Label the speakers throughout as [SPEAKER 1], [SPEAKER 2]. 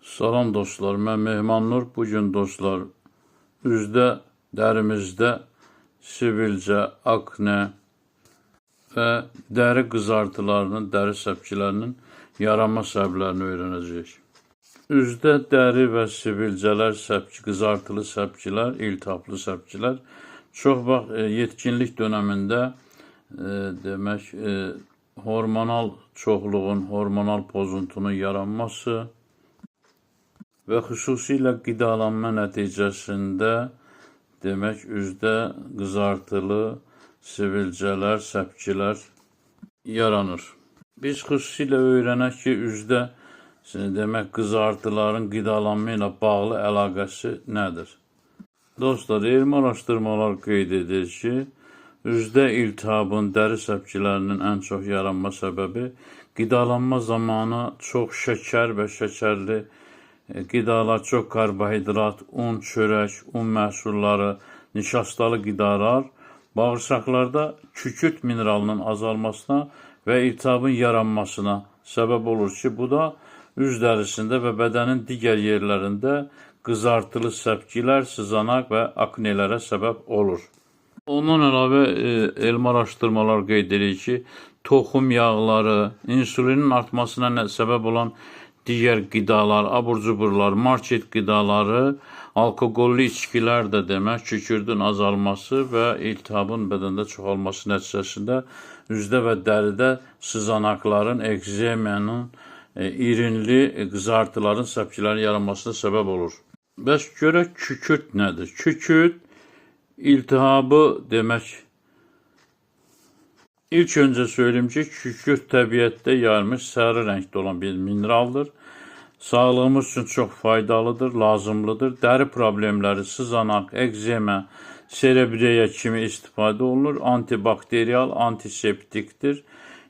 [SPEAKER 1] Salam dostlar, mən Mehman Nur. Bugün dostlar, üzdə, dərimizdə sivilcə, akne və dəri qızartılarının, dəri səpkilərinin yaranma səbəblərini öyrənəcəyik. Üzdə dəri və sivilcələr, səpki, qızartılı səpkilər, iltihaplı səpkilər çox vaxt yetkinlik dönəmində hormonal çoxluğun, hormonal pozuntunun yaranması və xüsusilə qidalanma nəticəsində üzdə qızartılı sivilcələr, səpkilər yaranır. Biz xüsusilə öyrənək ki, üzdə qızartıların qidalanma ilə bağlı əlaqəsi nədir? Dostlar, elmi araşdırmalar qeyd edir ki, üzdə iltihabın, dəri səpkilərinin ən çox yaranma səbəbi qidalanma zamanı çox şəkər və şəkərli qidalar, çox karbohidrat, un, çörək, un məhsulları, nişastalı qidalar bağırsaqlarda kükürt mineralının azalmasına və iltihabın yaranmasına səbəb olur ki, bu da üz dərisində və bədənin digər yerlərində qızartılı səpkilər, sızanaq və aknelərə səbəb olur. Ondan əlavə elmi araşdırmalar qeyd edir ki, toxum yağları, insulinin artmasına səbəb olan digər qidalar, abur-cuburlar, market qidaları, alkoqollu içkilər də kükürdün azalması və iltihabın bədəndə çoxalması nəticəsində üzdə və dəridə sızanaqların, ekzemanın, irinli qızartıların, səpkilərin yaranmasına səbəb olur. Bəs görək kükürt nədir? Kükürt iltihabı İlk öncə söyleyeyim ki, kükürt təbiətdə yayılmış sarı rəngdə olan bir mineraldır. Sağlığımız üçün çox faydalıdır, lazımlıdır. Dəri problemləri, sızanaq, ekzema, serebreya kimi istifadə olunur. Antibakteriyal, antiseptikdir.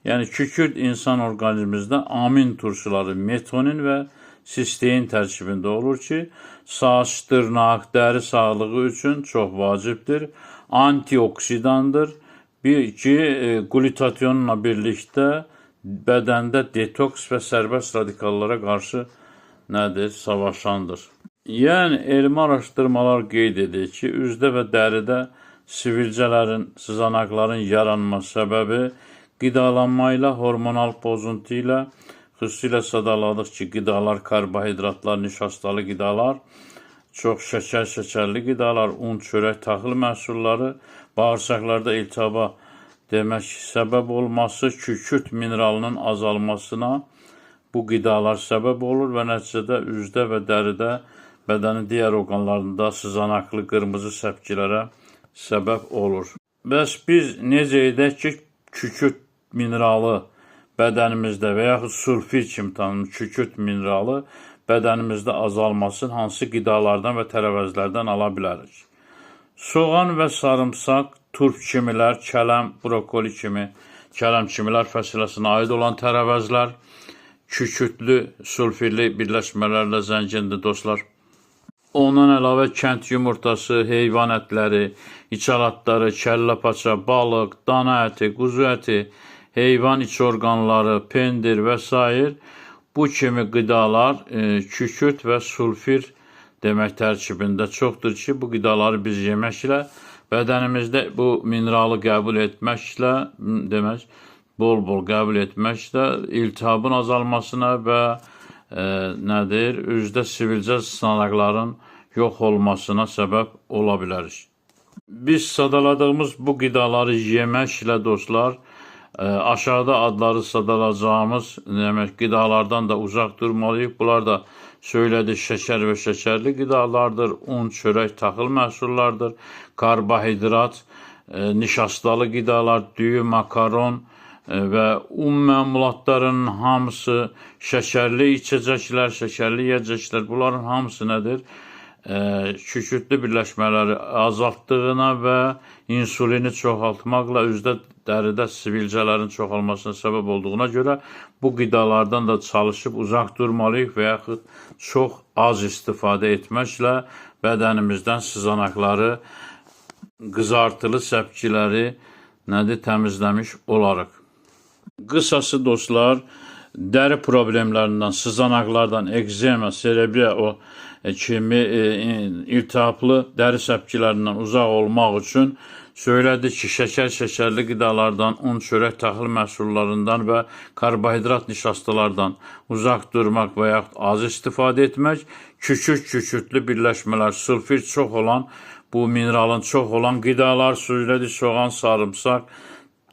[SPEAKER 1] Yəni kükürt insan orqanizmimizdə amin turşuları, metonin və sistein tərkibində olur ki, saç, dırnaq, dəri sağlığı üçün çox vacibdir. Antioksidandır. Bir ki, glutatyonla birlikdə bədəndə detoks və sərbəst radikallara qarşı savaşandır. Yəni, elmi araşdırmalar qeyd edir ki, üzdə və dəridə sivilcələrin, sızanaqların yaranma səbəbi qidalanma ilə, hormonal pozuntu ilə, xüsusilə sadaladıq ki, qidalar, karbohidratlar, nişastalı qidalar, çox şəkərli qidalar, un, çörək, taxıl məhsulları, bağırsaqlarda iltihaba səbəb olması, kükürt mineralının azalmasına bu qidalar səbəb olur və nəticədə üzdə və dəridə bədənin digər orqanlarında sızanaqlı qırmızı səpkilərə səbəb olur. Bəs biz necə edək ki, kükürt mineralı bədənimizdə və yaxud sulfir kimi tanınmış kükürt mineralı bədənimizdə azalmasın, hansı qidalardan və tərəvəzlərdən ala bilərik? Soğan və sarımsaq, turp kimilər, kələm, brokoli kimi, kələm kimilər fəsiləsinə aid olan tərəvəzlər, kükürtlü, sulfirli birləşmələrlə zəngindir dostlar. Ondan əlavə kənd yumurtası, heyvan ətləri, içalatları, kəllə paça, balıq, dana əti, quzu əti, heyvan iç orqanları, pendir və s. Bu kimi qidalar kükürt və sulfir tərkibində çoxdur ki, bu qidaları biz yeməklə, bədənimizdə bu mineralı qəbul etməklə, bol-bol qəbul etməklə iltihabın azalmasına və üzdə sivilcə sızanaqların yox olmasına səbəb ola bilərik. Biz sadaladığımız bu qidaları yeməklə dostlar, aşağıda adları sadalayacağımız qidalardan da uzaq durmalıyıq. Bunlar da söylədik, şəkər və şəkərli qidalardır, un, çörək, taxıl məhsullardır, karbohidrat, nişastalı qidalar, düyü, makaron və un məmulatlarının hamısı, şəkərli içəcəklər, şəkərli yiyəcəklər, bunların hamısı nədir? Kükürtlü birləşmələri azaltdığına və insulini çoxaltmaqla üzdə dəridə sivilcələrin çoxalmasına səbəb olduğuna görə bu qidalardan da çalışıb uzaq durmalıyıq və yaxud çox az istifadə etməklə bədənimizdən sızanaqları, qızartılı səpkiləri təmizləmiş olarıq. Qısası dostlar, dəri problemlərindən, sızanaqlardan, ekzema, serebriya o kimi iltihaplı dəri səpkilərindən uzaq olmaq üçün söylədi ki, şəkərli qidalardan, un, çörək taxıl məhsullarından və karbohidrat nişastalardan uzaq durmaq və yaxud az istifadə etmək, kükürtlü birləşmələr, sulfit çox olan, bu mineralın çox olan qidalar, söylədi, soğan, sarımsaq,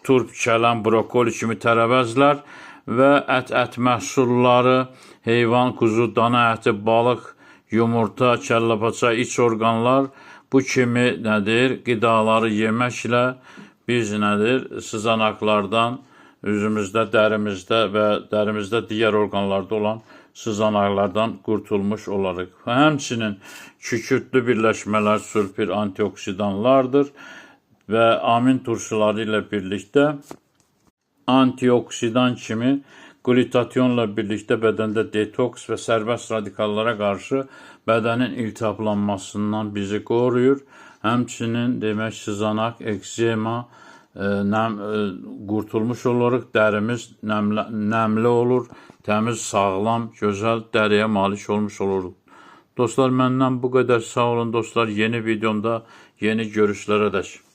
[SPEAKER 1] turp, kələm, brokoli kimi tərəvəzlər və ət məhsulları, heyvan, kuzu, dana əti, balıq, yumurta, kəlləpaça, iç orqanlar, bu kimi qidaları yeməklə biz sızanaqlardan, üzümüzdə, dərimizdə və dərimizdə digər orqanlarda olan sızanaqlardan qurtulmuş olarıq. Həmçinin kükürtlü birləşmələr sulfit antioksidanlardır və amin turşuları ilə birlikdə antioksidan kimi glutationla birlikdə bədəndə detoks və sərbəst radikallara qarşı bədənin iltihaplanmasından bizi qoruyur. Həmçinin demək sızanaq, ekzema qurtulmuş oluruq, dərimiz nəmli olur, təmiz, sağlam, gözəl dəriyə malik olmuş oluruq. Dostlar, məndən bu qədər, sağ olun dostlar, yeni videomda yeni görüşlərə dək.